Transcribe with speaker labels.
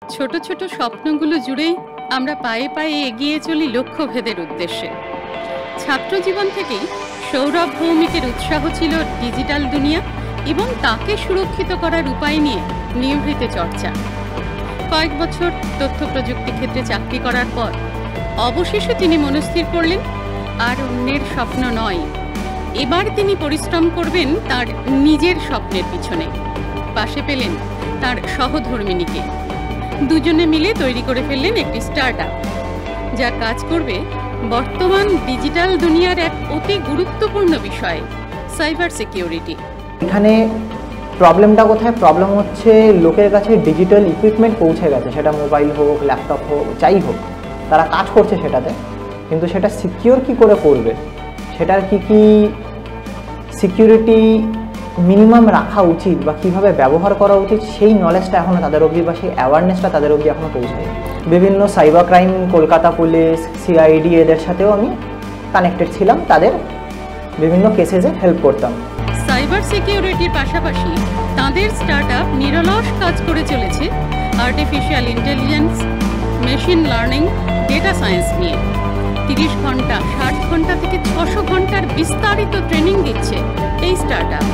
Speaker 1: ছোট ছোট স্বপ্নগুলো জুড়েই আমরা পায়ে পায়ে এগিয়ে চলি লক্ষ্যভেদের উদ্দেশ্যে। ছাত্র জীবন থেকেই সৌরভ ভৌমিকের উৎসাহ ছিল ডিজিটাল দুনিয়া এবং তাকে সুরক্ষিত করার উপায় নিয়ে নিভৃত চর্চা। কয়েক বছর তথ্য প্রযুক্তি ক্ষেত্রে চাকরি করার পর অবশেষে তিনি মনস্থির করলেন আর অন্যের স্বপ্ন নয়, এবার তিনি পরিশ্রম করবেন তার নিজের স্বপ্নের পিছনে। পাশে পেলেন তার সহধর্মিণীকে। দুজনে মিলে তৈরি করে ফেললেন একটি স্টার্টআপ, যা কাজ করবে বর্তমান ডিজিটাল দুনিয়ার এক অতি গুরুত্বপূর্ণ বিষয়, সাইবার সিকিউরিটি।
Speaker 2: এখানে প্রবলেমটা কোথায়? প্রবলেম হচ্ছে লোকের কাছে ডিজিটাল ইকুইপমেন্ট পৌঁছে গেছে, সেটা মোবাইল হোক, ল্যাপটপ হোক, যাই হোক, তারা কাজ করছে সেটাতে, কিন্তু সেটা সিকিউর কি করে করবে, সেটার কি সিকিউরিটি মিনিমাম রাখা উচিত বা কীভাবে ব্যবহার করা উচিত, সেই নলেজটা এখনও তাদের অবধি বা সেই অ্যাওয়ারনেসটা তাদের অবধি এখনও পৌঁছায়। বিভিন্ন cyber crime, Kolkata police, CID, এদের সাথেও আমি কানেক্টেড ছিলাম, তাদের বিভিন্ন কেসেসে হেল্প করতাম।
Speaker 1: সাইবার সিকিউরিটির পাশাপাশি তাদের স্টার্টআপ নিরলস কাজ করে চলেছে artificial intelligence, machine learning, data science নিয়ে। 30 ঘন্টা, 60 ঘন্টা থেকে 600 ঘন্টার বিস্তারিত ট্রেনিং দিচ্ছে এই স্টার্টআপ।